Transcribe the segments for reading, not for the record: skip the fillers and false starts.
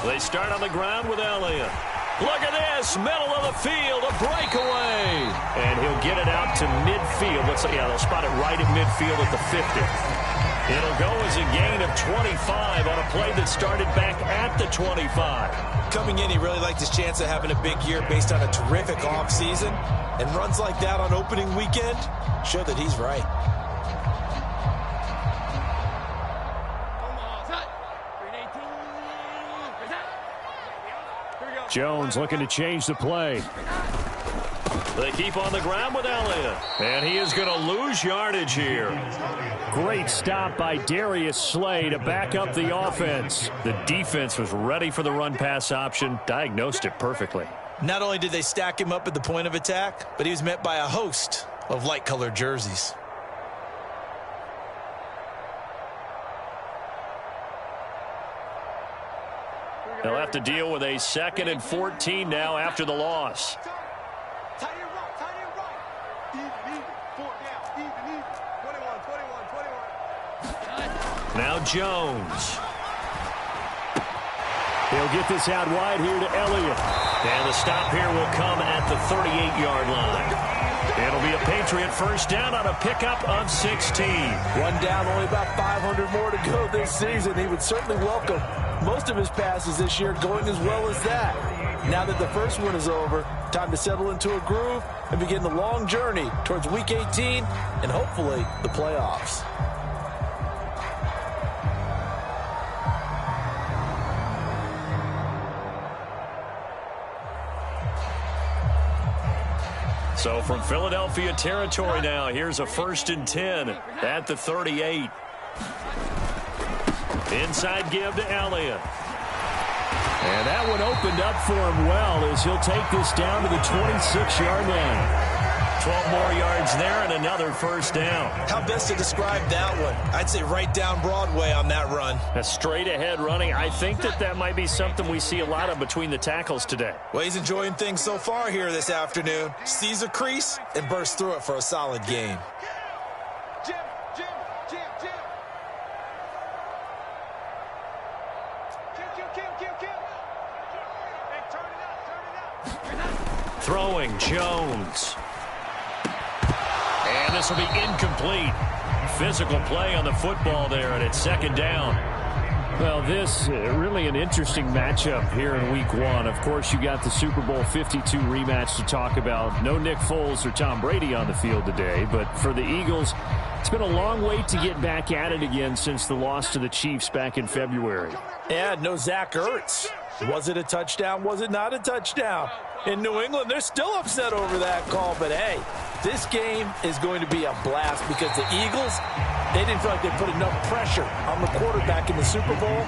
They start on the ground with Elliott. Look at this, middle of the field, a breakaway. And he'll get it out to midfield. They'll spot it right at midfield at the 50. It'll go as a gain of 25 on a play that started back at the 25. Coming in, he really liked his chance of having a big year based on a terrific offseason. And runs like that on opening weekend show that he's right. Jones looking to change the play. They keep on the ground with Elliott. And he is going to lose yardage here. Great stop by Darius Slay to back up the offense. The defense was ready for the run-pass option, diagnosed it perfectly. Not only did they stack him up at the point of attack, but he was met by a host of light-colored jerseys. They'll have to deal with a 2nd and 14 now after the loss. Now Jones. He'll get this out wide here to Elliott. And the stop here will come at the 38-yard line. It'll be a Patriot first down on a pickup of 16. One down, only about 500 more to go this season. He would certainly welcome most of his passes this year going as well as that. Now that the first one is over, time to settle into a groove and begin the long journey towards Week 18 and hopefully the playoffs. So from Philadelphia territory now, here's a 1st and 10 at the 38. Inside give to Elliott. And that one opened up for him well as he'll take this down to the 26-yard line. 12 more yards there and another first down. How best to describe that one? I'd say right down Broadway on that run. A straight ahead running. I think that might be something we see a lot of between the tackles today. Well, he's enjoying things so far here this afternoon. Sees a crease and bursts through it for a solid gain. Throwing Jones. And this will be incomplete. Physical play on the football there, and it's 2nd down. Well, this really an interesting matchup here in Week 1. Of course, you got the Super Bowl 52 rematch to talk about. No Nick Foles or Tom Brady on the field today, but for the Eagles, it's been a long wait to get back at it again since the loss to the Chiefs back in February. And no Zach Ertz. Was it a touchdown? Was it not a touchdown? In New England, they're still upset over that call. But, hey, this game is going to be a blast because the Eagles, they didn't feel like they put enough pressure on the quarterback in the Super Bowl.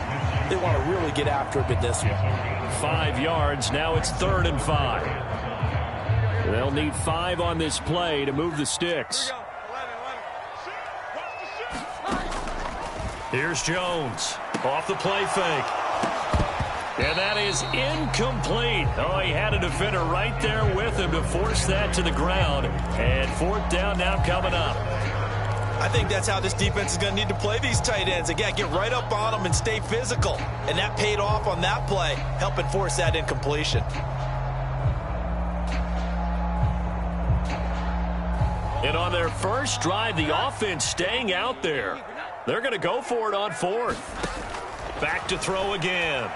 They want to really get after him in this one. 5 yards. Now it's 3rd and 5. They'll need 5 on this play to move the sticks. Here's Jones. Off the play fake. And that is incomplete. Oh, he had a defender right there with him to force that to the ground. And 4th down now coming up. I think that's how this defense is going to need to play these tight ends. Again, get right up on them and stay physical. And that paid off on that play, helping force that incompletion. And on their first drive, the offense staying out there. They're going to go for it on 4th. Back to throw again.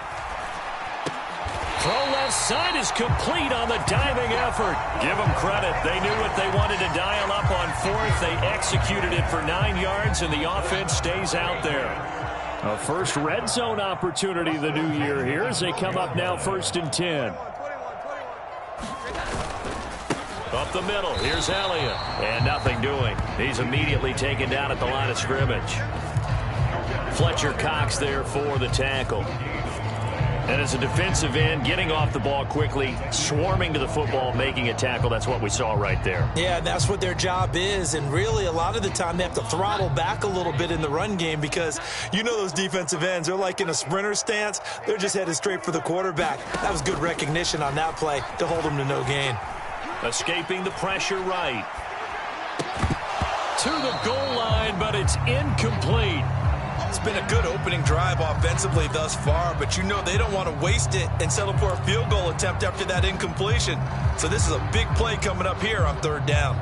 Throw left side is complete on the diving effort. Give them credit. They knew what they wanted to dial up on 4th. They executed it for 9 yards, and the offense stays out there. A first red zone opportunity the new year here as they come up now 1st and 10. Up the middle. Here's Elliott. And nothing doing. He's immediately taken down at the line of scrimmage. Fletcher Cox there for the tackle. And as a defensive end, getting off the ball quickly, swarming to the football, making a tackle, that's what we saw right there. Yeah, that's what their job is. And really, a lot of the time, they have to throttle back a little bit in the run game because you know those defensive ends, they're like in a sprinter stance. They're just headed straight for the quarterback. That was good recognition on that play to hold them to no gain. Escaping the pressure right. To the goal line, but it's incomplete. It's been a good opening drive offensively thus far, but you know they don't want to waste it and settle for a field goal attempt after that incompletion. So this is a big play coming up here on 3rd down.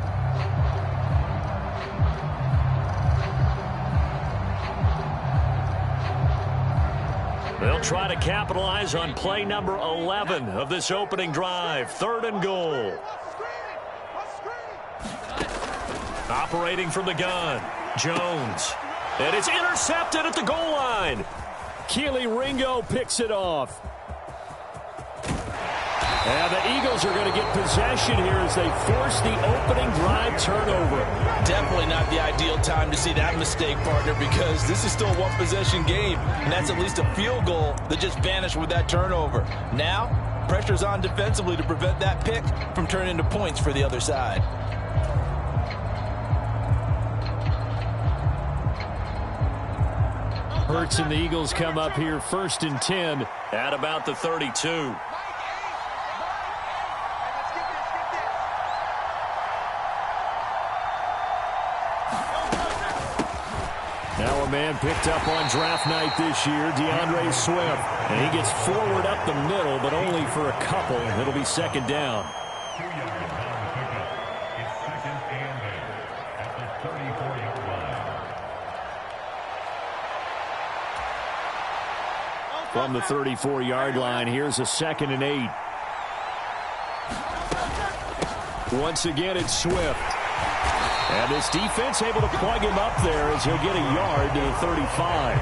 They'll try to capitalize on play number 11 of this opening drive. 3rd and goal. Operating from the gun, Jones. And it's intercepted at the goal line. Keely Ringo picks it off. And the Eagles are going to get possession here as they force the opening drive turnover. Definitely not the ideal time to see that mistake, partner, because this is still a one-possession game, and that's at least a field goal that just vanished with that turnover. Now, pressure's on defensively to prevent that pick from turning into points for the other side. Hurts and the Eagles come up here 1st and 10 at about the 32. Now a man picked up on draft night this year, DeAndre Swift. And he gets forward up the middle, but only for a couple. It'll be 2nd down. From the 34-yard line, here's a 2nd and 8. Once again, it's Swift. And this defense able to plug him up there as he'll get a yard to the 35.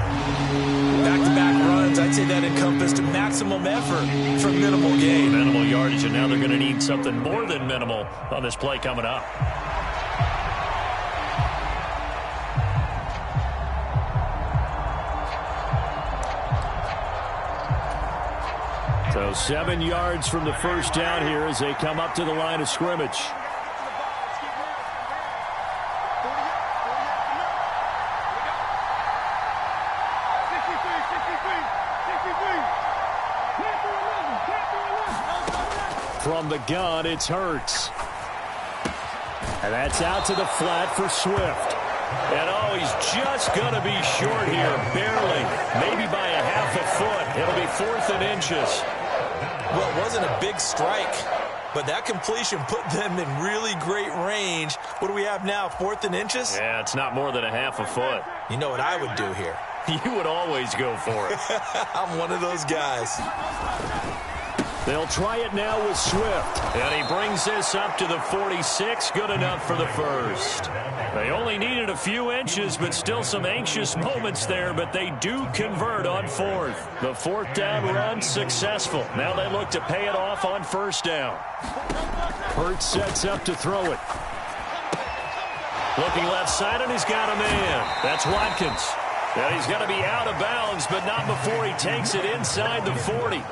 Back-to-back runs, I'd say that encompassed maximum effort for minimal gain. Minimal yardage, and now they're going to need something more than minimal on this play coming up. So 7 yards from the 1st down here as they come up to the line of scrimmage. From the gun, it's Hurts. And that's out to the flat for Swift. And oh, he's just going to be short here, barely. Maybe by a half a foot. It'll be 4th and inches. Well, it wasn't a big strike, but that completion put them in really great range. What do we have now, 4th and inches? Yeah, it's not more than a half a foot. You know what I would do here? You would always go for it. I'm one of those guys. They'll try it now with Swift. And he brings this up to the 46. Good enough for the 1st. They only needed a few inches, but still some anxious moments there. But they do convert on 4th. The 4th down run successful. Now they look to pay it off on 1st down. Hurts sets up to throw it. Looking left side, and he's got a man. That's Watkins. And he's going to be out of bounds, but not before he takes it inside the 40.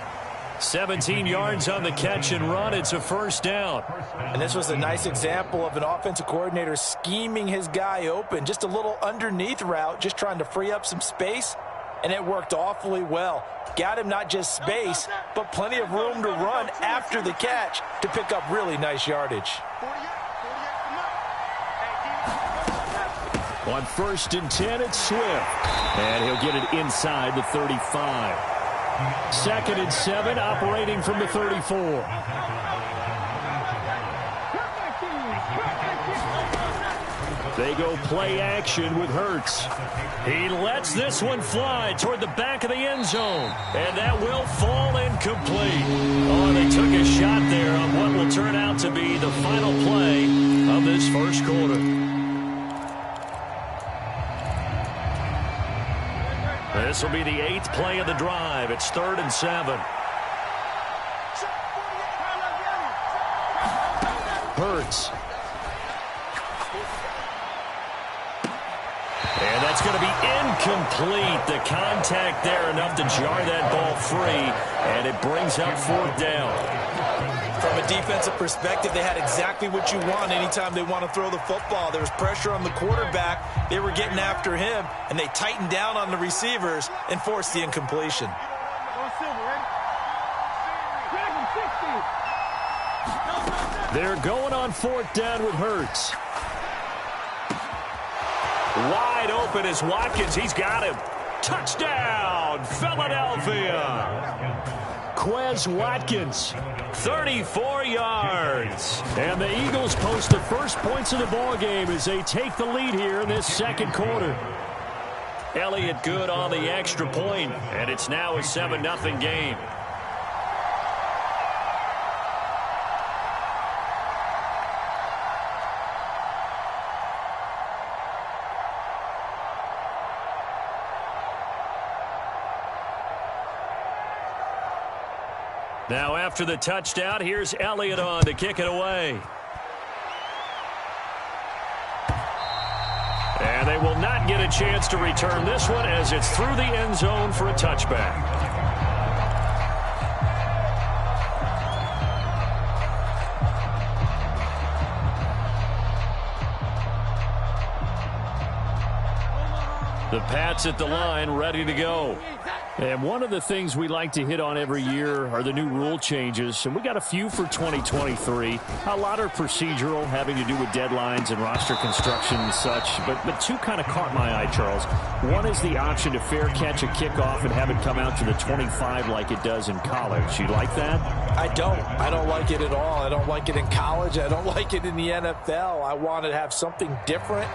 17 yards on the catch and run. It's a 1st down. And this was a nice example of an offensive coordinator scheming his guy open. Just a little underneath route, just trying to free up some space, and it worked awfully well. Got him not just space, but plenty of room to run after the catch to pick up really nice yardage. On 1st and 10, it's Swift. And he'll get it inside the 35. 2nd and 7, operating from the 34. They go play action with Hurts. He lets this one fly toward the back of the end zone. And that will fall incomplete. Oh, they took a shot there on what will turn out to be the final play of this 1st quarter. This will be the 8th play of the drive. It's 3rd and 7. Hurts. And that's going to be incomplete. The contact there enough to jar that ball free. And it brings up 4th down. From a defensive perspective, they had exactly what you want anytime they want to throw the football. There was pressure on the quarterback. They were getting after him, and they tightened down on the receivers and forced the incompletion. They're going on 4th down with Hurts. Wide open is Watkins. He's got him. Touchdown, Philadelphia. Quez Watkins, 34 yards. And the Eagles post the first points of the ballgame as they take the lead here in this second quarter. Elliott good on the extra point, and it's now a 7-0 game. Now after the touchdown, here's Elliott on to kick it away. And they will not get a chance to return this one as it's through the end zone for a touchback. The Pats at the line, ready to go. And one of the things we like to hit on every year are the new rule changes, and we got a few for 2023. A lot are procedural, having to do with deadlines and roster construction and such, but two kind of caught my eye, Charles. One is the option to fair catch a kickoff and have it come out to the 25 like it does in college. You like that? I don't. I don't like it at all. I don't like it in college. I don't like it in the NFL. I want to have something different,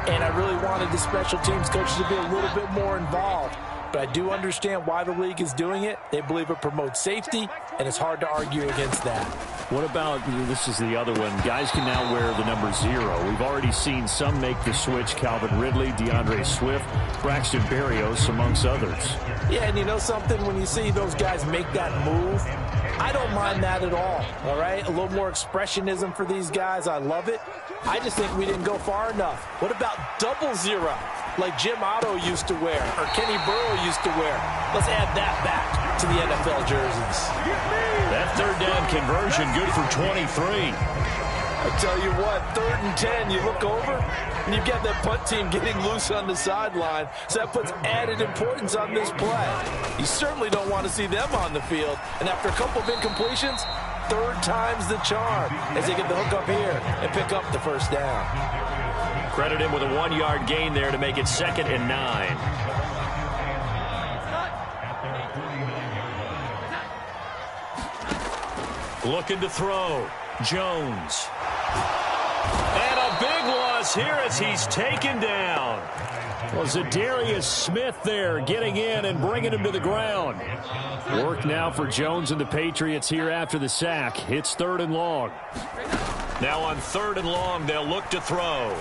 and I really wanted the special teams coaches to be a little bit more involved. But I do understand why the league is doing it. They believe it promotes safety, and it's hard to argue against that. What about, this is the other one, guys can now wear the number 0. We've already seen some make the switch, Calvin Ridley, DeAndre Swift, Braxton Berrios, amongst others. Yeah, and you know something? When you see those guys make that move, I don't mind that at all right? A little more expressionism for these guys. I love it. I just think we didn't go far enough. What about 00, like Jim Otto used to wear or Kenny Burrow used to wear? Let's add that back to the NFL jerseys. That third down conversion good for 23. I tell you what, 3rd and 10, you look over, and you've got that punt team getting loose on the sideline, so that puts added importance on this play. You certainly don't want to see them on the field, and after a couple of incompletions, 3rd time's the charm as they get the hook up here and pick up the first down. Credit him with a 1-yard gain there to make it 2nd and 9. Looking to throw. Jones. And a big loss here as he's taken down. Well, Zadarius Smith there getting in and bringing him to the ground. Work now for Jones and the Patriots here after the sack. It's 3rd and long. Now on 3rd and long, they'll look to throw.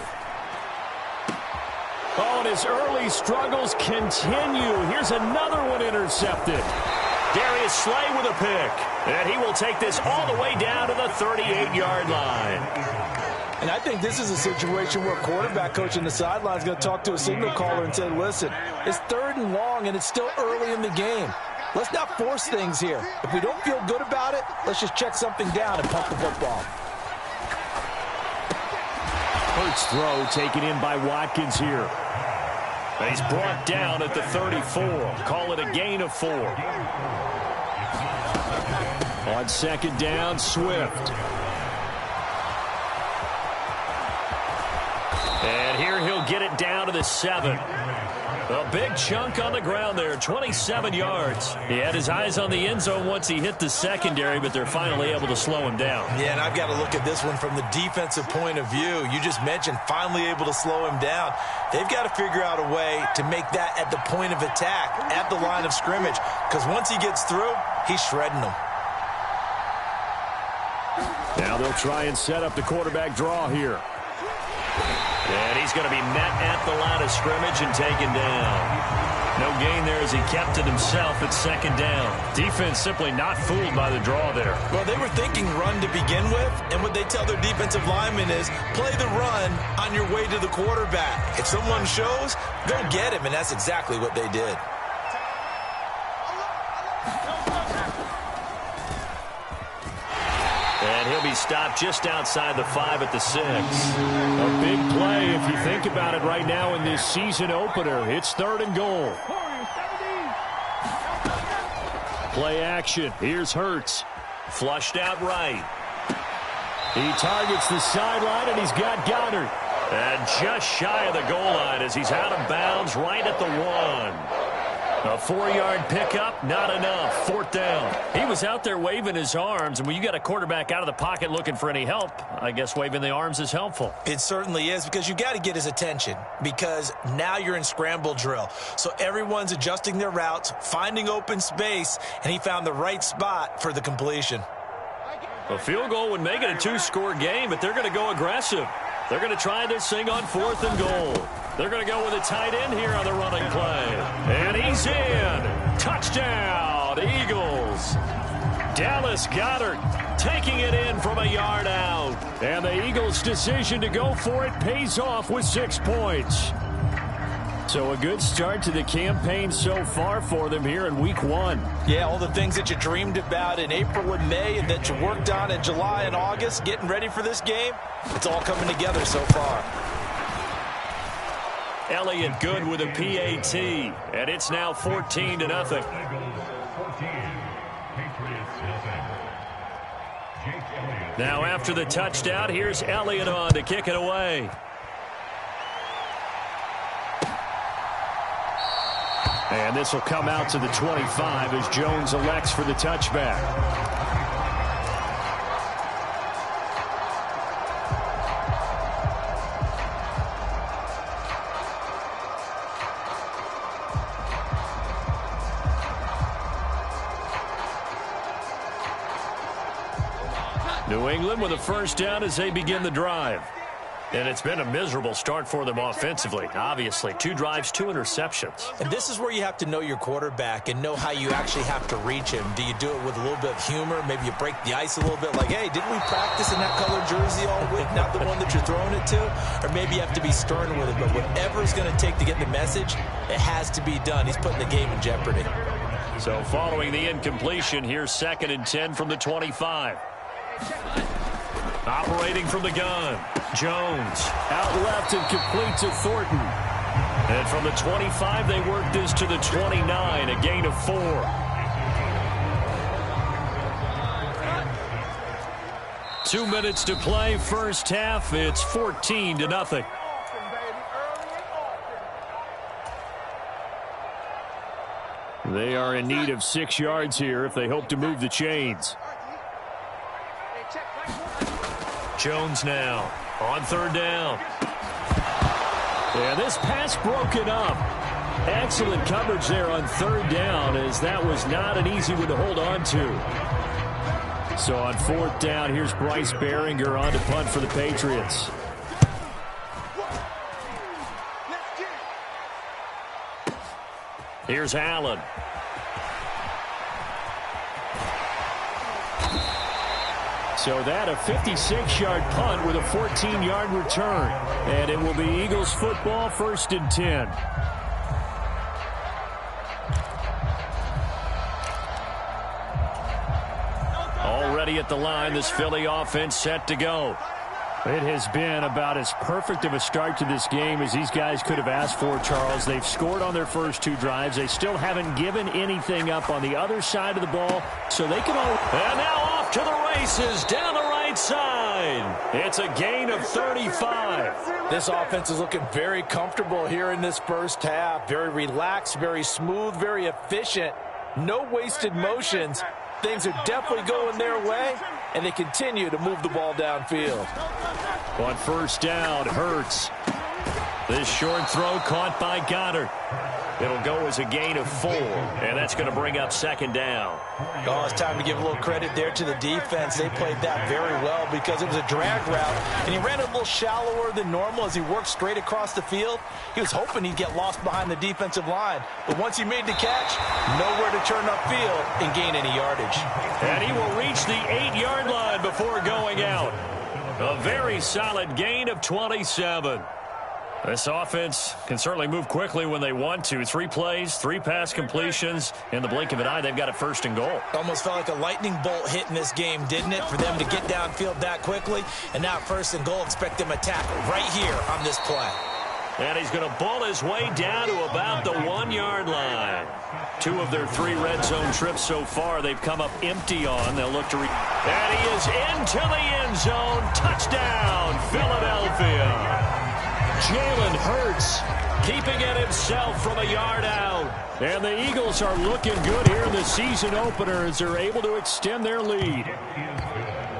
Oh, and his early struggles continue. Here's another one intercepted. Darius Slay with a pick. And he will take this all the way down to the 38-yard line. And I think this is a situation where a quarterback coach in the sideline is going to talk to a signal caller and say, listen, it's 3rd and long and it's still early in the game. Let's not force things here. If we don't feel good about it, let's just check something down and pump the football. Hurts throw taken in by Watkins here. And he's brought down at the 34. Call it a gain of 4. On 2nd down, Swift. And here he'll get it down to the 7. A big chunk on the ground there, 27 yards. He had his eyes on the end zone once he hit the secondary, but they're finally able to slow him down. Yeah, and I've got to look at this one from the defensive point of view. You just mentioned finally able to slow him down. They've got to figure out a way to make that at the point of attack, at the line of scrimmage, because once he gets through, he's shredding them. Now they'll try and set up the quarterback draw here. And he's going to be met at the line of scrimmage and taken down. No gain there as he kept it himself at 2nd down. Defense simply not fooled by the draw there. Well, they were thinking run to begin with, and what they tell their defensive linemen is play the run on your way to the quarterback. If someone shows, go get him, and that's exactly what they did. And he'll be stopped just outside the 5 at the 6. A big play if you think about it right now in this season opener. It's 3rd and goal. Play action. Here's Hurts. Flushed out right. He targets the sideline, and he's got Goddard. And just shy of the goal line as he's out of bounds right at the 1. A 4-yard pickup, not enough. 4th down. He was out there waving his arms, and when you got a quarterback out of the pocket looking for any help, I guess waving the arms is helpful. It certainly is, because you got to get his attention, because now you're in scramble drill. So everyone's adjusting their routes, finding open space, and he found the right spot for the completion. A field goal would make it a 2-score game, but they're going to go aggressive. They're going to try this thing on 4th and goal. They're going to go with a tight end here on the running play. And he's in. Touchdown, Eagles. Dallas Goedert taking it in from a yard out. And the Eagles' decision to go for it pays off with 6 points. So a good start to the campaign so far for them here in week 1. Yeah, all the things that you dreamed about in April and May and that you worked on in July and August, getting ready for this game, it's all coming together so far. Elliott good with a PAT, and it's now 14-0. Now after the touchdown, here's Elliott on to kick it away. And this will come out to the 25 as Jones elects for the touchback. New England with a first down as they begin the drive. And it's been a miserable start for them offensively. Obviously, 2 drives, 2 interceptions. And this is where you have to know your quarterback and know how you actually have to reach him. Do you do it with a little bit of humor? Maybe you break the ice a little bit like, hey, didn't we practice in that color jersey all week, not the one that you're throwing it to? Or maybe you have to be stern with it. But whatever it's going to take to get the message, it has to be done. He's putting the game in jeopardy. So following the incompletion, here's 2nd and 10 from the 25. Operating from the gun, Jones out left and complete to Thornton. And from the 25, they work this to the 29, a gain of 4. Two minutes to play, first half. It's 14-0. They are in need of 6 yards here if they hope to move the chains. Jones now on 3rd down. And this pass broken up. Excellent coverage there on 3rd down, as that was not an easy one to hold on to. So on 4th down, here's Bryce Behringer on to punt for the Patriots. Here's Allen. So that a 56-yard punt with a 14-yard return. And it will be Eagles football, 1st and 10. Already at the line, this Philly offense set to go. It has been about as perfect of a start to this game as these guys could have asked for, Charles. They've scored on their first 2 drives. They still haven't given anything up on the other side of the ball, so they can all... And now off to the races down the right side. It's a gain of 35. This offense is looking very comfortable here in this first half. Very relaxed, very smooth, very efficient. No wasted motions. Things are definitely going their way, and they continue to move the ball downfield. On 1st down, Hurts. This short throw caught by Goddard. It'll go as a gain of 4, and that's going to bring up 2nd down. Oh, it's time to give a little credit there to the defense. They played that very well because it was a drag route, and he ran a little shallower than normal as he worked straight across the field. He was hoping he'd get lost behind the defensive line, but once he made the catch, nowhere to turn upfield and gain any yardage. And he will reach the 8-yard line before going out. A very solid gain of 27. This offense can certainly move quickly when they want to. 3 plays, 3 pass completions. In the blink of an eye, they've got it 1st and goal. Almost felt like a lightning bolt hit in this game, didn't it, for them to get downfield that quickly? And now 1st and goal, expect them to attack right here on this play. And he's going to ball his way down to about the 1-yard line. 2 of their 3 red zone trips so far, they've come up empty on. They'll look to... And he is into the end zone. Touchdown, Philadelphia. Jalen Hurts keeping it himself from a yard out. And the Eagles are looking good here in the season opener as they're able to extend their lead.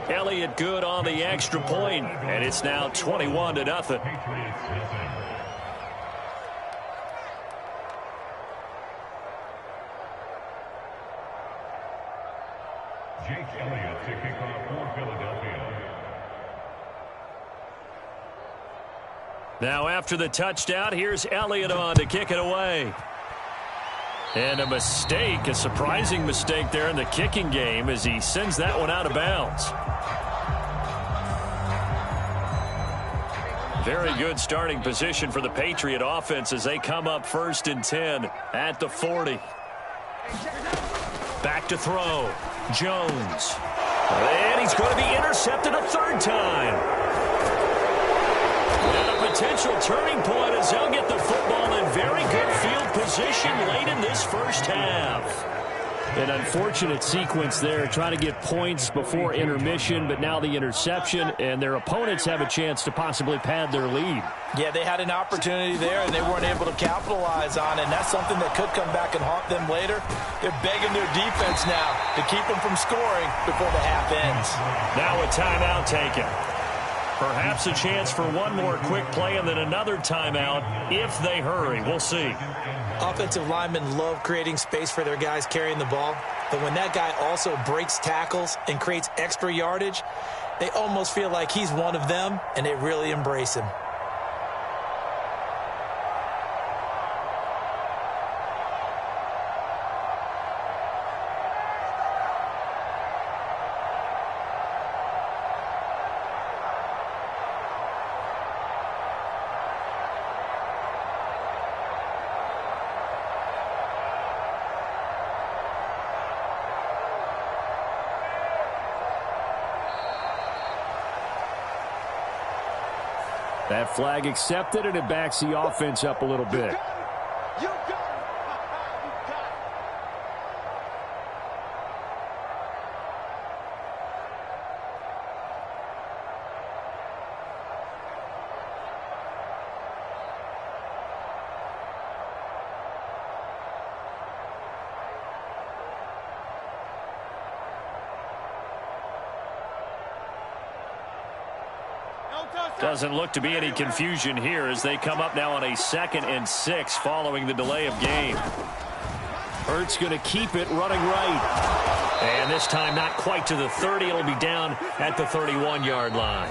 Elliott good on the extra point, and it's now 21-0. Jake Elliott to kick off for Philadelphia. Now after the touchdown, here's Elliott on to kick it away. And a mistake, a surprising mistake there in the kicking game as he sends that one out of bounds. Very good starting position for the Patriot offense as they come up 1st and 10 at the 40. Back to throw. Jones. And he's going to be intercepted a 3rd time. And a potential turning point as they'll get the football in very good field position late in this first half. An unfortunate sequence there, trying to get points before intermission, but now the interception, and their opponents have a chance to possibly pad their lead. Yeah, they had an opportunity there, and they weren't able to capitalize on it, and that's something that could come back and haunt them later. They're begging their defense now to keep them from scoring before the half ends. Now a timeout taken. Perhaps a chance for one more quick play and then another timeout if they hurry. We'll see. Offensive linemen love creating space for their guys carrying the ball, but when that guy also breaks tackles and creates extra yardage, they almost feel like he's one of them, and they really embrace him. That flag accepted, and it backs the offense up a little bit. Doesn't look to be any confusion here as they come up now on a 2nd and 6 following the delay of game. Hurts going to keep it running right. And this time not quite to the 30. It'll be down at the 31-yard line.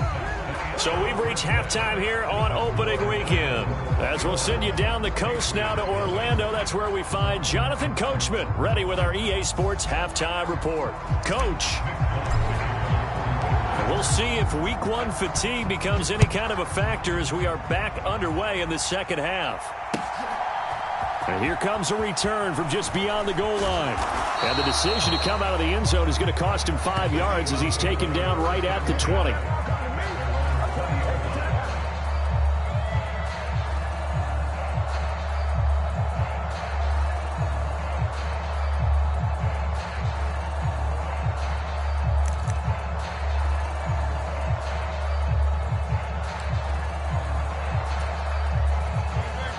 So we've reached halftime here on opening weekend. As we'll send you down the coast now to Orlando. That's where we find Jonathan Coachman ready with our EA Sports halftime report. Coach. We'll see if week 1 fatigue becomes any kind of a factor as we are back underway in the second half. And here comes a return from just beyond the goal line. And the decision to come out of the end zone is going to cost him 5 yards as he's taken down right at the 20.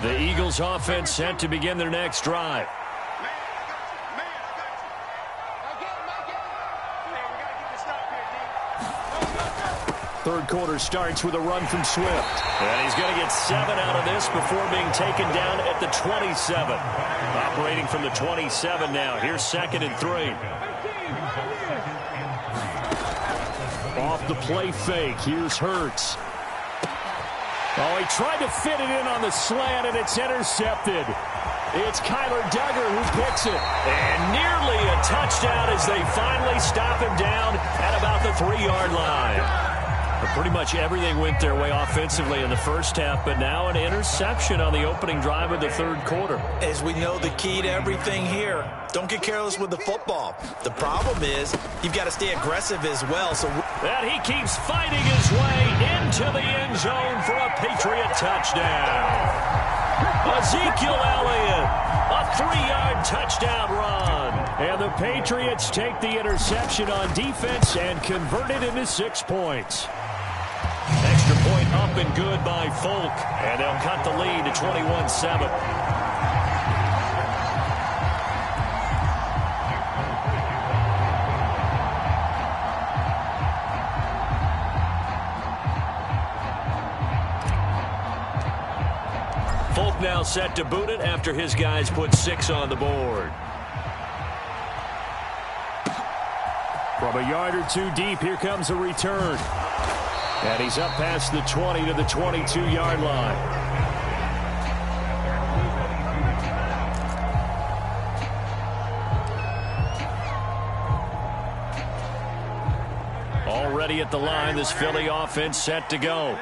The Eagles offense set to begin their next drive. Third quarter starts with a run from Swift. And he's going to get 7 out of this before being taken down at the 27. Operating from the 27 now. Here's 2nd and 3. Off the play fake. Here's Hurts. Oh, he tried to fit it in on the slant, and it's intercepted. It's Kyler Duggar who picks it. And nearly a touchdown as they finally stop him down at about the 3-yard line. But pretty much everything went their way offensively in the first half, but now an interception on the opening drive of the third quarter. As we know, the key to everything here, don't get careless with the football. The problem is you've got to stay aggressive as well. And he keeps fighting his way into the end zone for a Patriot touchdown. Ezekiel Elliott, a 3-yard touchdown run. And the Patriots take the interception on defense and convert it into 6 points. Extra point Up and good by Folk. And they'll cut the lead to 21-7. Folk now set to boot it after his guys put 6 on the board. From a yard or two deep, here comes a return. And he's up past the 20 to the 22-yard line. Already at the line, this Philly offense set to go.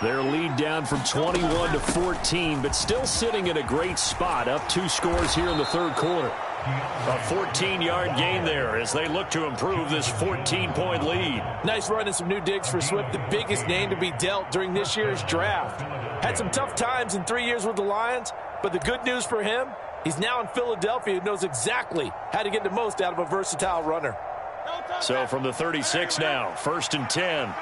Their lead down from 21 to 14, but still sitting in a great spot, up 2 scores here in the third quarter. A 14-yard gain there as they look to improve this 14-point lead. Nice run and some new digs for Swift, the biggest name to be dealt during this year's draft. Had some tough times in 3 years with the Lions, but the good news for him, he's now in Philadelphia and knows exactly how to get the most out of a versatile runner. So from the 36 now, 1st and 10.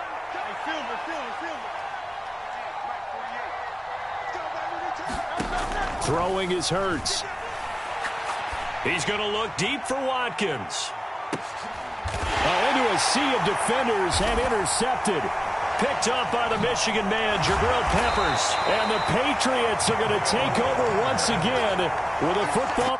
Throwing is Hurts. He's going to look deep for Watkins. Into a sea of defenders and intercepted. Picked up by the Michigan man, Jabril Peppers. And the Patriots are going to take over once again with a football.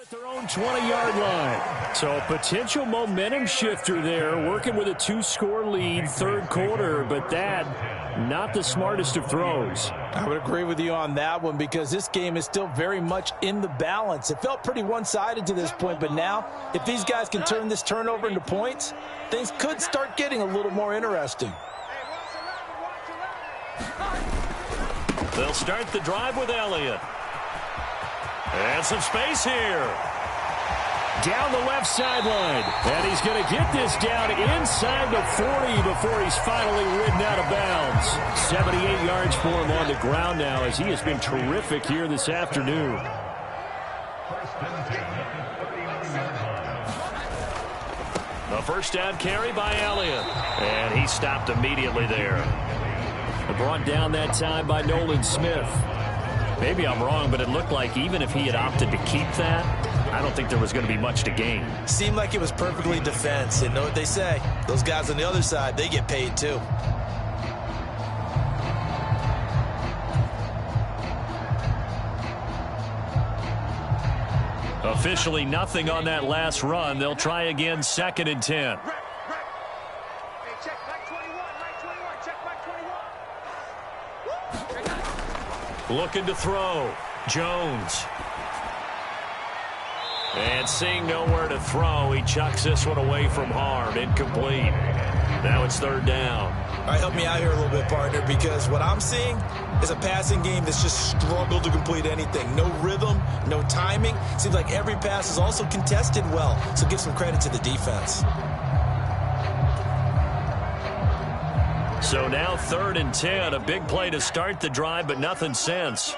At their own 20-yard line. So a potential momentum shifter there, working with a 2-score lead, third quarter, but that, not the smartest of throws. I would agree with you on that one because this game is still very much in the balance. It felt pretty one-sided to this point, but now, if these guys can turn this turnover into points, things could start getting a little more interesting. They'll start the drive with Elliott. And some space here. Down the left sideline. And he's going to get this down inside the 40 before he's finally ridden out of bounds. 78 yards for him on the ground now as he has been terrific here this afternoon. The first down carry by Elliott. And he stopped immediately there. Brought down that time by Nolan Smith. Maybe I'm wrong, but it looked like even if he had opted to keep that, I don't think there was going to be much to gain. Seemed like it was perfectly defense. And know what they say? Those guys on the other side, they get paid too. Officially nothing on that last run. They'll try again, 2nd and 10. Looking to throw. Jones. And seeing nowhere to throw, he chucks this one away from harm. Incomplete. Now it's 3rd down. All right, help me out here a little bit, partner, because what I'm seeing is a passing game that's just struggled to complete anything. No rhythm, no timing. Seems like every pass is also contested well, so give some credit to the defense. So now 3rd and 10, a big play to start the drive, but nothing since.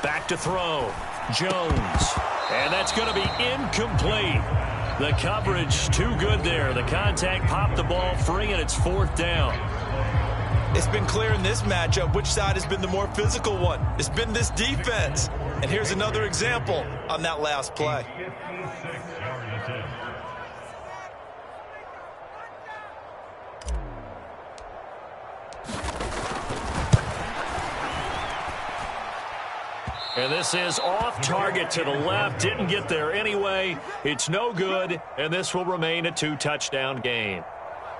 Back to throw. Jones. And that's going to be incomplete. The coverage too good there. The contact popped the ball free, and it's 4th down. It's been clear in this matchup which side has been the more physical one. It's been this defense. And here's another example on that last play. And this is off target to the left. Didn't get there anyway. It's no good, and this will remain a 2-touchdown game.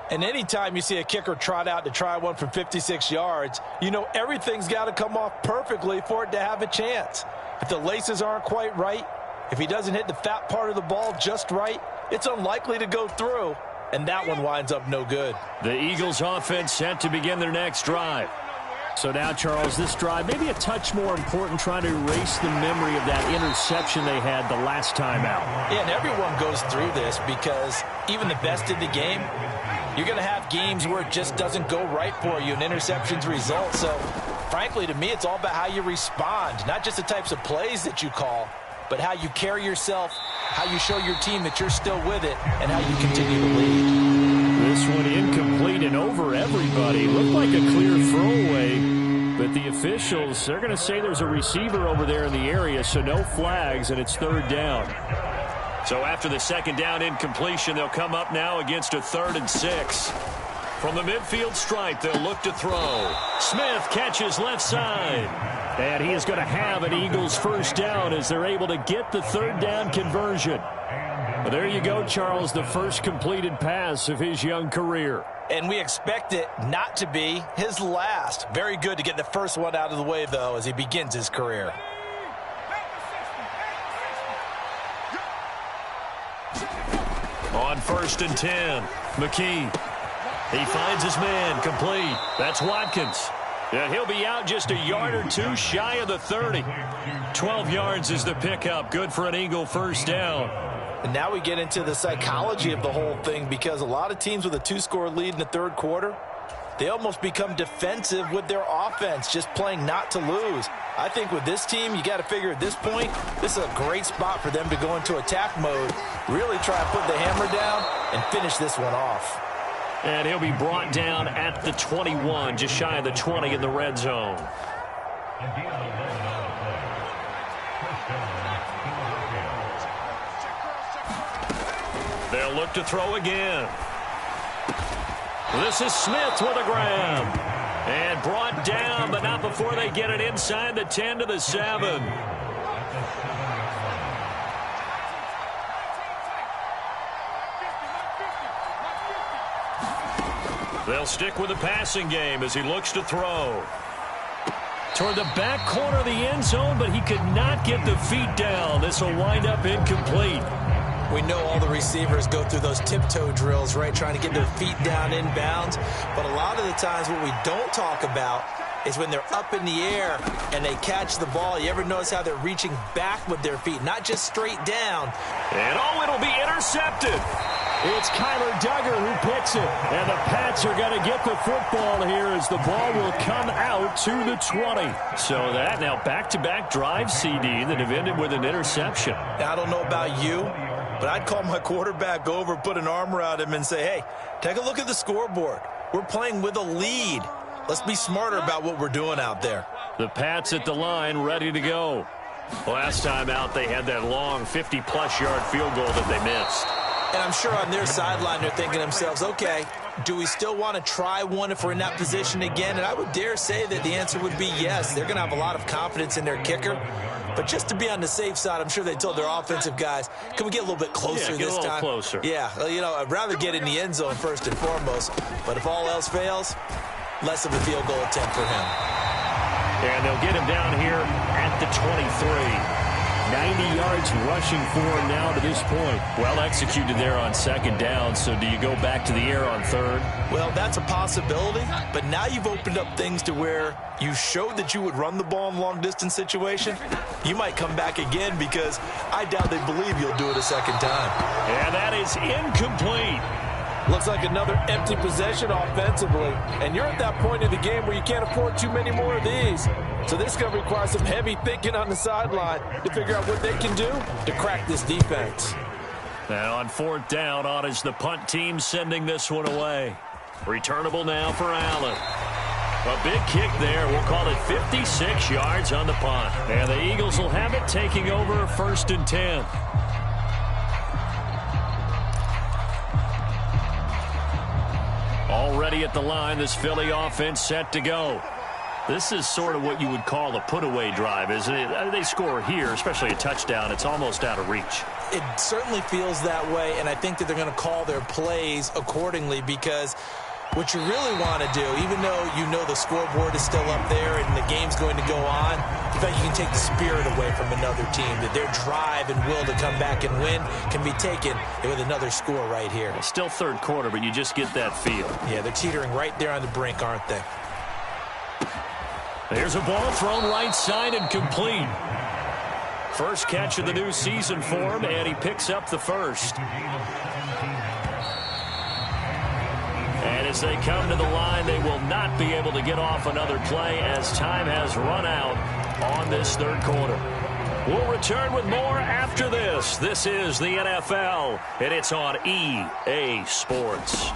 And anytime you see a kicker trot out to try one from 56 yards, you know everything's got to come off perfectly for it to have a chance. If the laces aren't quite right, if he doesn't hit the fat part of the ball just right, it's unlikely to go through, and that one winds up no good. The Eagles offense set to begin their next drive. So now, Charles, this drive maybe a touch more important, trying to erase the memory of that interception they had the last time out. Yeah, and everyone goes through this because even the best in the game, you're going to have games where it just doesn't go right for you, and interceptions result. So, frankly, to me, it's all about how you respond, not just the types of plays that you call, but how you carry yourself, how you show your team that you're still with it, and how you continue to lead. This one incomplete and over everybody. Looked like a clear throwaway, but the officials, they're going to say there's a receiver over there in the area, so no flags, and it's 3rd down. So after the 2nd down incompletion, they'll come up now against a 3rd and 6. From the midfield stripe, they'll look to throw. Smith catches left side. And he is going to have an Eagles 1st down as they're able to get the 3rd down conversion. Well, there you go, Charles, the first completed pass of his young career. And we expect it not to be his last. Very good to get the first one out of the way, though, as he begins his career. On 1st and 10, McKee. He finds his man, complete. That's Watkins. Yeah, he'll be out just a yard or two shy of the 30. 12 yards is the pickup. Good for an Eagle 1st down. And now we get into the psychology of the whole thing, because a lot of teams with a 2-score lead in the 3rd quarter, they almost become defensive with their offense, just playing not to lose. I think with this team, you got to figure at this point, this is a great spot for them to go into attack mode, really try to put the hammer down and finish this one off. And he'll be brought down at the 21, just shy of the 20 in the red zone. They'll look to throw again. This is Smith with a grab. And brought down, but not before they get it inside the 10 to the 7. They'll stick with the passing game as he looks to throw. Toward the back corner of the end zone, but he could not get the feet down. This will wind up incomplete. We know all the receivers go through those tiptoe drills, right, trying to get their feet down inbounds. But a lot of the times what we don't talk about is when they're up in the air and they catch the ball. You ever notice how they're reaching back with their feet, not just straight down? And it'll be intercepted. It's Kyler Duggar who picks it. And the Pats are going to get the football here as the ball will come out to the 20. So that now back-to-back drive, CD, that have ended with an interception. Now, I don't know about you, but I'd call my quarterback over, put an arm around him, and say, hey, take a look at the scoreboard. We're playing with a lead. Let's be smarter about what we're doing out there. The Pats at the line, ready to go. Last time out, they had that long 50-plus yard field goal that they missed. And I'm sure on their sideline they're thinking to themselves, okay, do we still want to try one if we're in that position again? And I would dare say that the answer would be yes. They're going to have a lot of confidence in their kicker. But just to be on the safe side, I'm sure they told their offensive guys, can we get a little bit closer this time? Get a little closer. Yeah, you know, I'd rather get in the end zone first and foremost. But if all else fails, less of a field goal attempt for him. And they'll get him down here at the 23. 90 yards rushing for him now to this point. Well executed there on 2nd down. So do you go back to the air on 3rd? Well, that's a possibility. But now you've opened up things to where you showed that you would run the ball in long-distance situation. You might come back again because I doubt they believe you'll do it a 2nd time. And that is incomplete. Looks like another empty possession offensively. And you're at that point in the game where you can't afford too many more of these. So this is going to require some heavy thinking on the sideline to figure out what they can do to crack this defense. Now on 4th down, on is the punt team sending this one away. Returnable now for Allen. A big kick there. We'll call it 56 yards on the punt. And the Eagles will have it, taking over 1st and 10. Already at the line, this Philly offense set to go. This is sort of what you would call a put-away drive, isn't it? They score here, especially a touchdown. It's almost out of reach. It certainly feels that way, and I think that they're going to call their plays accordingly, because what you really want to do, even though you know the scoreboard is still up there and the game's going to go on, in fact, you can take the spirit away from another team, that their drive and will to come back and win can be taken with another score right here. Well, still third quarter, but you just get that feel. Yeah, they're teetering right there on the brink, aren't they? There's a ball thrown right side and complete. First catch of the new season for him, and he picks up the first. And as they come to the line, they will not be able to get off another play as time has run out on this third quarter. We'll return with more after this. This is the NFL, and it's on EA Sports.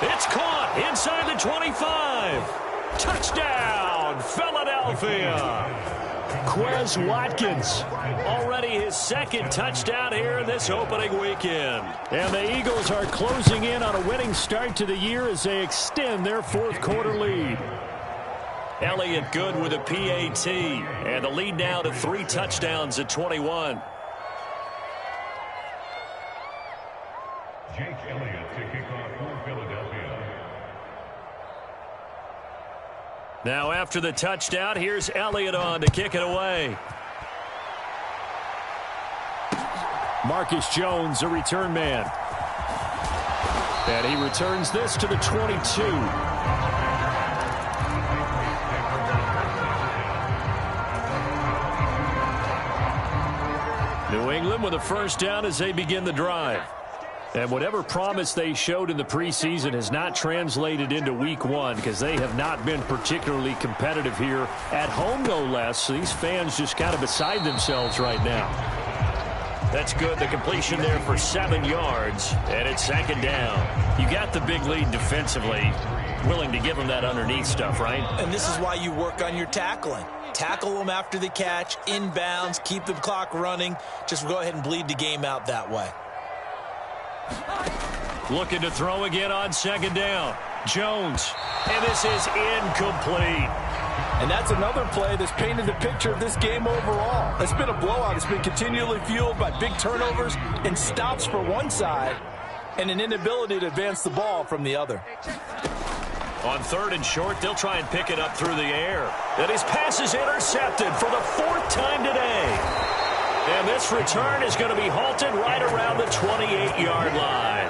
It's caught inside the 25. Touchdown, Philadelphia. Quez Watkins. Already his second touchdown here this opening weekend. And the Eagles are closing in on a winning start to the year as they extend their fourth quarter lead. Elliott good with a PAT. And the lead now to 3 touchdowns at 21. Jake Elliott to kick off for Philadelphia. Now after the touchdown, here's Elliott on to kick it away. Marcus Jones, a return man. And he returns this to the 22. New England with a first down as they begin the drive. And whatever promise they showed in the preseason has not translated into week one, because they have not been particularly competitive here at home, no less. So these fans just kind of beside themselves right now. That's good. The completion there for 7 yards, and it's second down. You got the big lead defensively. Willing to give them that underneath stuff, right? And this is why you work on your tackling. Tackle them after the catch, inbounds, keep the clock running. Just go ahead and bleed the game out that way. Looking to throw again on second down. Jones. And this is incomplete. And that's another play that's painted the picture of this game overall. It's been a blowout. It's been continually fueled by big turnovers and stops for one side and an inability to advance the ball from the other. On third and short, they'll try and pick it up through the air. And his pass is intercepted for the 4th time today. And this return is going to be halted right around the 28-yard line.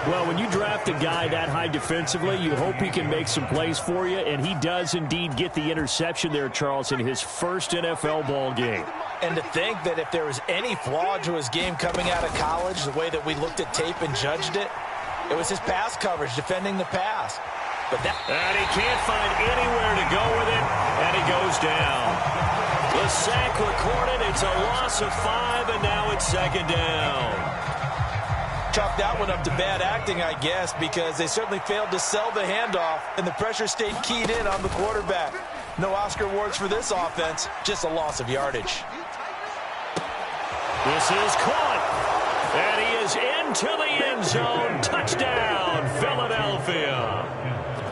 Well, when you draft a guy that high defensively, you hope he can make some plays for you, and he does indeed get the interception there, Charles, in his first NFL ball game. And to think that if there was any flaw to his game coming out of college, the way that we looked at tape and judged it, it was his pass coverage, defending the pass. And he can't find anywhere to go with it, and he goes down. The sack recorded. It's a loss of 5, and now it's second down. Chalk that one up to bad acting, I guess, because they certainly failed to sell the handoff, and the pressure stayed keyed in on the quarterback. No Oscar awards for this offense, just a loss of yardage. This is caught, and he is into the end zone. Touchdown, Philadelphia.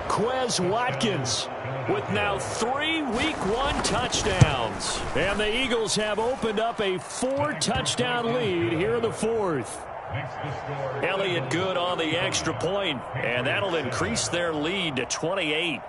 Quez Watkins with now 3 Week 1 touchdowns. And the Eagles have opened up a 4-touchdown lead here in the 4th. Elliott good on the extra point, and that'll increase their lead to 28.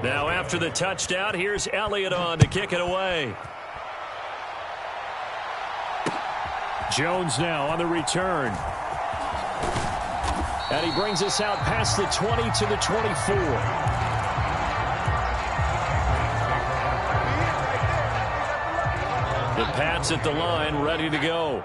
Now after the touchdown, here's Elliott on to kick it away. Jones now on the return. And he brings us out past the 20 to the 24. The Pats at the line, ready to go.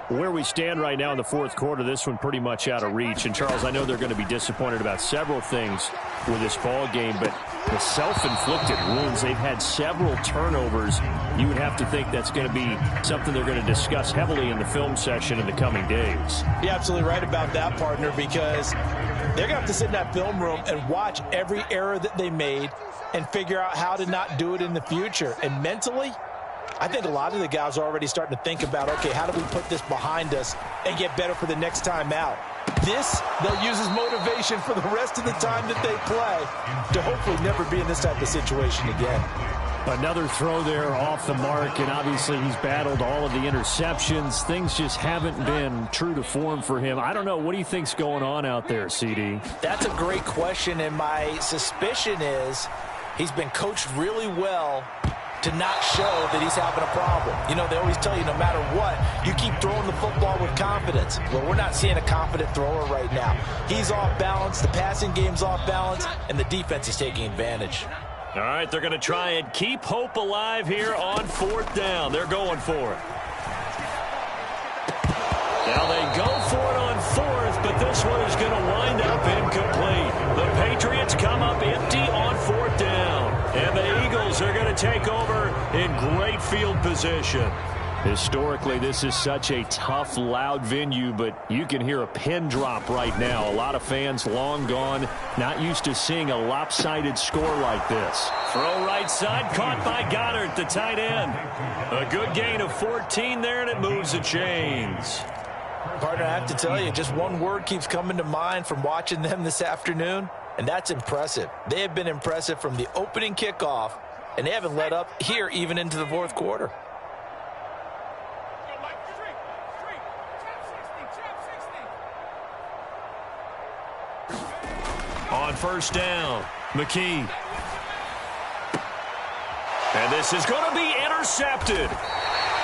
Where we stand right now in the fourth quarter, this one pretty much out of reach. And, Charles, I know they're going to be disappointed about several things with this ball game, but the self-inflicted wounds, they've had several turnovers. You would have to think that's going to be something they're going to discuss heavily in the film session in the coming days. You're absolutely right about that, partner, because they're going to have to sit in that film room and watch every error that they made and figure out how to not do it in the future. And mentally, I think a lot of the guys are already starting to think about, okay, how do we put this behind us and get better for the next time out? This, they'll use as motivation for the rest of the time that they play to hopefully never be in this type of situation again. Another throw there off the mark, and obviously he's battled all of the interceptions. Things just haven't been true to form for him. I don't know. What do you think's going on out there, CD? That's a great question, and my suspicion is he's been coached really well to not show that he's having a problem. You know, they always tell you no matter what, you keep throwing the football with confidence. Well, we're not seeing a confident thrower right now. He's off balance, the passing game's off balance, and the defense is taking advantage. All right, they're going to try and keep hope alive here on fourth down. They're going for it. Now they go for it on fourth, but this one is going to wind up incomplete. The Patriots come up empty on fourth down, and the Eagles are going to take over in great field position. Historically, this is such a tough, loud venue, but you can hear a pin drop right now. A lot of fans long gone, not used to seeing a lopsided score like this. Throw right side, caught by Goddard, the tight end. A good gain of 14 there, and it moves the chains. Partner, I have to tell you, just one word keeps coming to mind from watching them this afternoon, and that's impressive. They have been impressive from the opening kickoff, and they haven't let up here even into the fourth quarter. On first down, McKee. And this is going to be intercepted.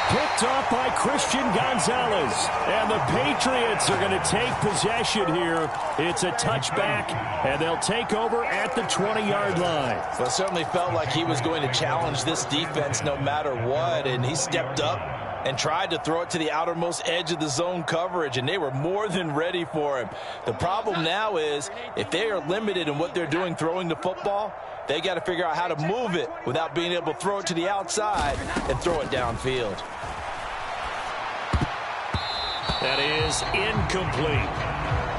Picked off by Christian Gonzalez. And the Patriots are going to take possession here. It's a touchback, and they'll take over at the 20-yard line. Well, it certainly felt like he was going to challenge this defense no matter what, and he stepped up and tried to throw it to the outermost edge of the zone coverage, and they were more than ready for him. The problem now is if they are limited in what they're doing throwing the football, they got to figure out how to move it without being able to throw it to the outside and throw it downfield. That is incomplete.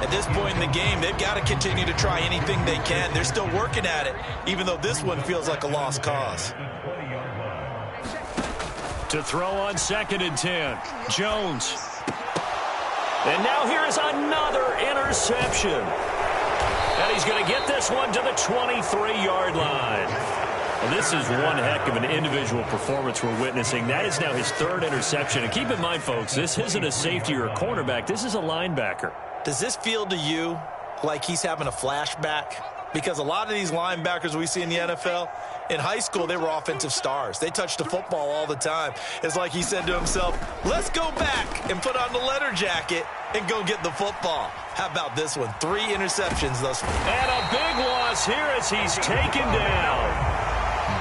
At this point in the game, they've got to continue to try anything they can. They're still working at it, even though this one feels like a lost cause. To throw on 2nd and 10, Jones. And now here is another interception. And he's going to get this one to the 23-yard line. Well, this is one heck of an individual performance we're witnessing. That is now his 3rd interception. And keep in mind, folks, this isn't a safety or a cornerback. This is a linebacker. Does this feel to you like he's having a flashback? Because a lot of these linebackers we see in the NFL, in high school, they were offensive stars. They touched the football all the time. It's like he said to himself, let's go back and put on the leather jacket and go get the football. How about this one? 3 interceptions thus far. And a big loss here as he's taken down.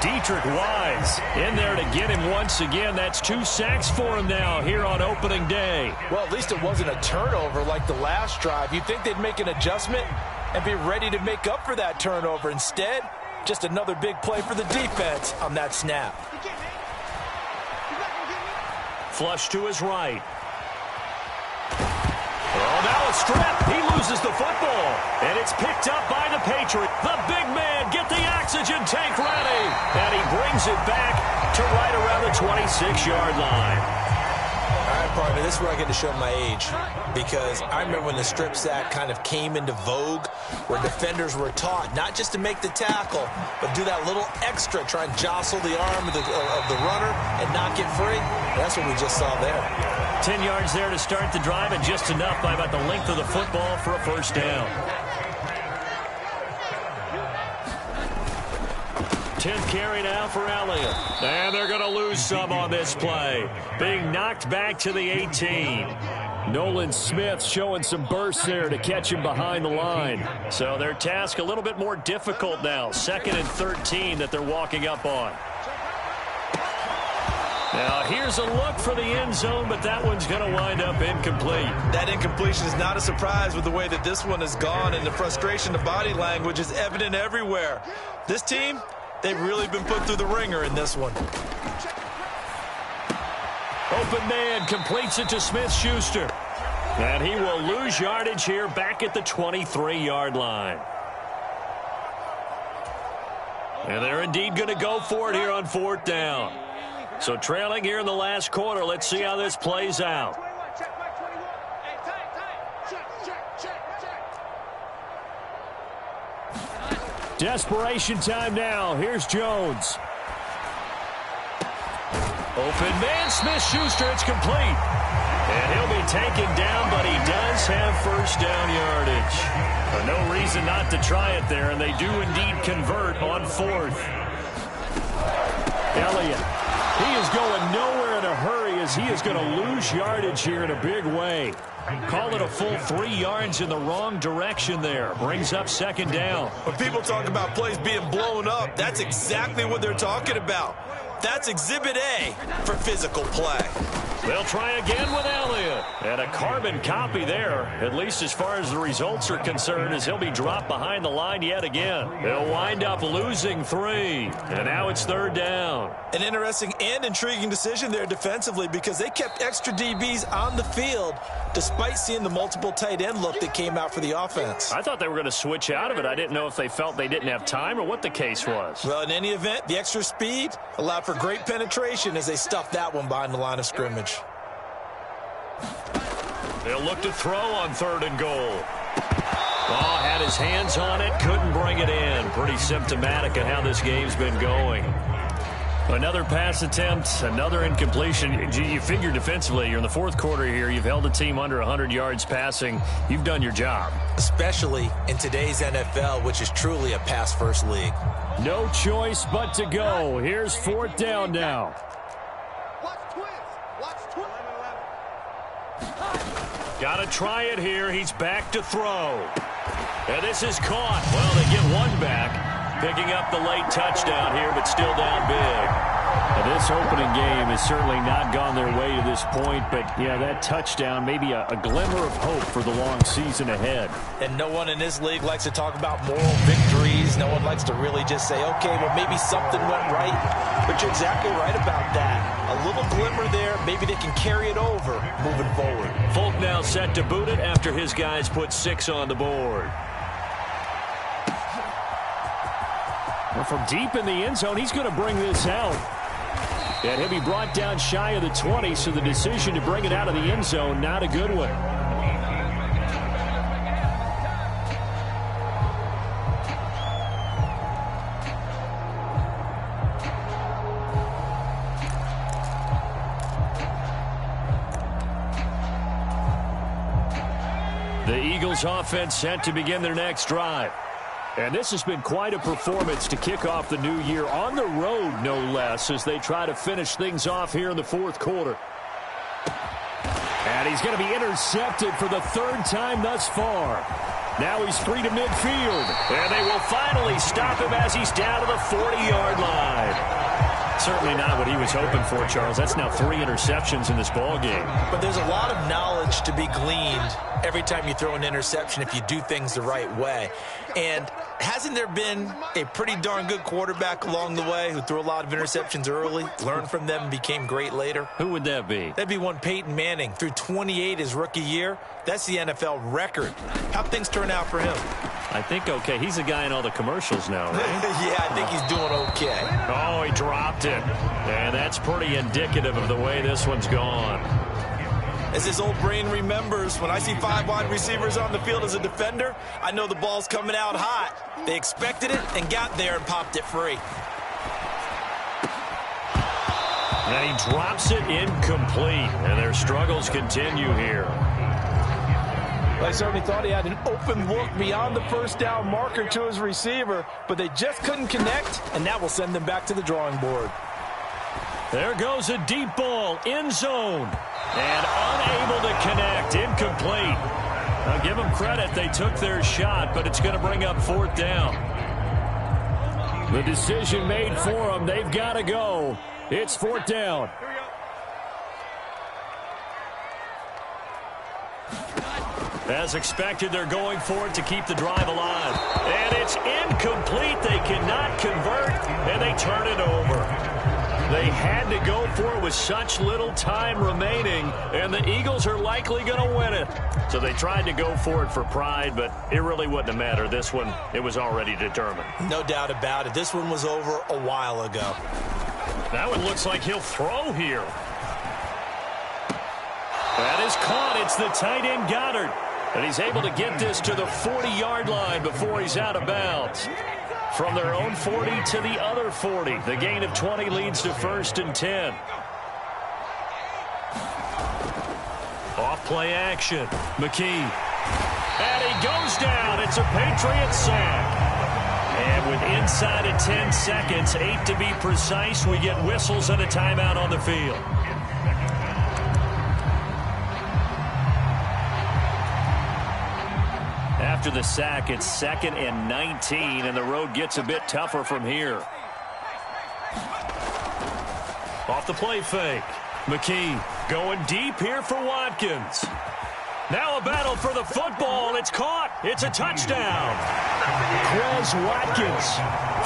Dietrich Wise in there to get him once again. That's 2 sacks for him now here on opening day. Well, at least it wasn't a turnover like the last drive. You'd think they'd make an adjustment and be ready to make up for that turnover. Instead, just another big play for the defense on that snap. Flush to his right. Oh, now a strip. He loses the football. And it's picked up by the Patriots. The big man, get the oxygen tank ready. And he brings it back to right around the 26-yard line. All right, partner, this is where I get to show my age, because I remember when the strip sack kind of came into vogue, where defenders were taught not just to make the tackle, but do that little extra, try and jostle the arm of the runner and not get free. And that's what we just saw there. 10 yards there to start the drive, and just enough by about the length of the football for a first down. 10th carry now for Elliott. And they're going to lose some on this play. Being knocked back to the 18. Nolan Smith showing some burst there to catch him behind the line. So their task a little bit more difficult now. 2nd and 13 that they're walking up on. Now, here's a look for the end zone, but that one's going to wind up incomplete. That incompletion is not a surprise with the way that this one has gone, and the frustration, the body language is evident everywhere. This team, they've really been put through the ringer in this one. Open man completes it to Smith-Schuster. And he will lose yardage here back at the 23-yard line. And they're indeed going to go for it here on 4th down. So trailing here in the last quarter. Let's see how this plays out. Desperation time now. Here's Jones. Open man, Smith-Schuster. It's complete. And he'll be taken down, but he does have first down yardage. No reason not to try it there, and they do indeed convert on 4th. Elliott. He is going nowhere in a hurry as he is going to lose yardage here in a big way. Call it a full 3 yards in the wrong direction there. Brings up 2nd down. When people talk about plays being blown up, that's exactly what they're talking about. That's Exhibit A for physical play. They'll try again with Elliott. And a carbon copy there, at least as far as the results are concerned, as he'll be dropped behind the line yet again. They'll wind up losing 3. And now it's 3rd down. An interesting and intriguing decision there defensively because they kept extra DBs on the field despite seeing the multiple tight end look that came out for the offense. I thought they were going to switch out of it. I didn't know if they felt they didn't have time or what the case was. Well, in any event, the extra speed allowed for great penetration as they stuffed that one behind the line of scrimmage. They'll look to throw on 3rd and goal. Oh, had his hands on it, couldn't bring it in. Pretty symptomatic of how this game's been going. Another pass attempt, another incompletion. You figure defensively, you're in the 4th quarter here. You've held a team under 100 yards passing. You've done your job. Especially in today's NFL, which is truly a pass-first league. No choice but to go. Here's 4th down now. Got to try it here. He's back to throw. And this is caught. Well, they get one back. Picking up the late touchdown here, but still down big. Now, this opening game has certainly not gone their way to this point, but, yeah, that touchdown, maybe a glimmer of hope for the long season ahead. And no one in this league likes to talk about moral victories. No one likes to really just say, okay, well, maybe something went right. But you're exactly right about that. A little glimmer there. Maybe they can carry it over moving forward. Folk now set to boot it after his guys put 6 on the board. Well, from deep in the end zone, he's going to bring this out. And he'll be brought down shy of the 20, so the decision to bring it out of the end zone, not a good one. The Eagles offense set to begin their next drive. And this has been quite a performance to kick off the new year on the road, no less, as they try to finish things off here in the 4th quarter. And he's going to be intercepted for the 3rd time thus far. Now he's free to midfield. And they will finally stop him as he's down to the 40-yard line. Certainly not what he was hoping for, Charles. That's now 3 interceptions in this ball game. But there's a lot of knowledge to be gleaned every time you throw an interception if you do things the right way. And hasn't there been a pretty darn good quarterback along the way who threw a lot of interceptions early, learned from them, and became great later? Who would that be? That'd be one Peyton Manning. Threw 28 his rookie year. That's the NFL record. How'd things turn out for him? I think okay. He's a guy in all the commercials now, right? Yeah, I think he's doing okay. Oh, he dropped it. And that's pretty indicative of the way this one's gone. As his old brain remembers, when I see 5 wide receivers on the field as a defender, I know the ball's coming out hot. They expected it and got there and popped it free. And he drops it incomplete. And their struggles continue here. I certainly thought he had an open look beyond the first down marker to his receiver, but they just couldn't connect, and that will send them back to the drawing board. There goes a deep ball, end zone, and unable to connect, incomplete. Now give them credit, they took their shot, but it's going to bring up 4th down. The decision made for them, they've got to go. It's 4th down. As expected, they're going for it to keep the drive alive. And it's incomplete. They cannot convert, and they turn it over. They had to go for it with such little time remaining, and the Eagles are likely going to win it. So they tried to go for it for pride, but it really wouldn't have mattered. This one, it was already determined. No doubt about it. This one was over a while ago. That one looks like he'll throw here. That is caught. It's the tight end Goddard. And he's able to get this to the 40-yard line before he's out of bounds. From their own 40 to the other 40. The gain of 20 leads to 1st and 10. Off play action. McKee. And he goes down. It's a Patriot sack. And with inside of 10 seconds, 8 to be precise, we get whistles and a timeout on the field. After the sack, it's 2nd and 19, and the road gets a bit tougher from here. Off the play fake. McKee going deep here for Watkins. Now a battle for the football. It's caught. It's a touchdown. Quez Watkins,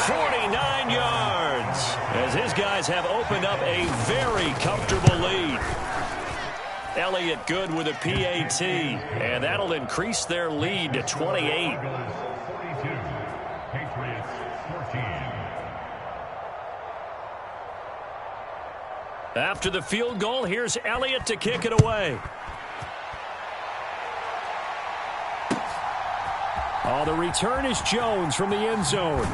49 yards, as his guys have opened up a very comfortable lead. Elliott good with a PAT, and that'll increase their lead to 28. After the field goal, here's Elliott to kick it away. Oh, the return is Jones from the end zone.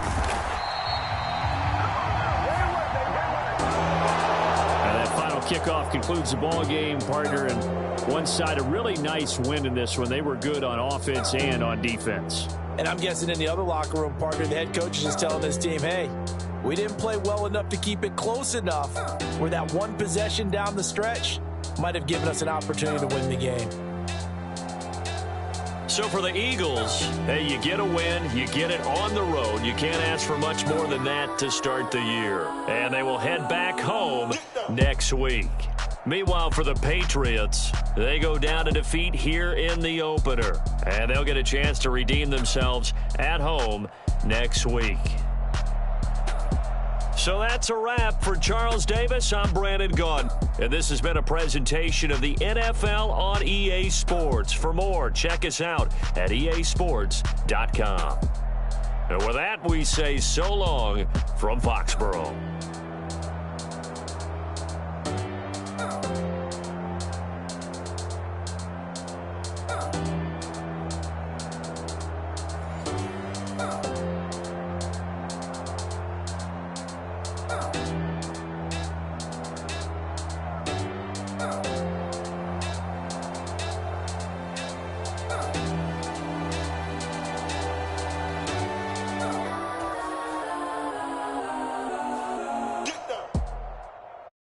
Kickoff concludes the ball game, partner, and one side a really nice win in this one. They were good on offense and on defense. And I'm guessing in the other locker room, partner, the head coach is just telling this team, hey, we didn't play well enough to keep it close enough where that one possession down the stretch might have given us an opportunity to win the game. So for the Eagles, hey, you get a win, you get it on the road. You can't ask for much more than that to start the year. And they will head back home next week. Meanwhile, for the Patriots, they go down to defeat here in the opener. And they'll get a chance to redeem themselves at home next week. So that's a wrap for Charles Davis. I'm Brandon Gaudin, and this has been a presentation of the NFL on EA Sports. For more, check us out at easports.com. And with that, we say so long from Foxborough.